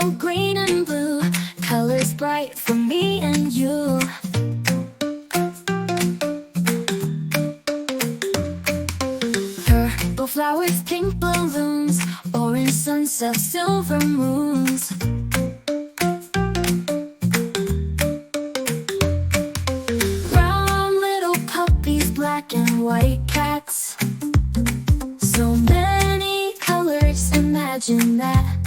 yellow, green, and blue, colors bright for me and you. Purple flowers, pink balloons, orange sunsets, silver moons. Brown little puppies, black and white cats. So many colors, imagine that.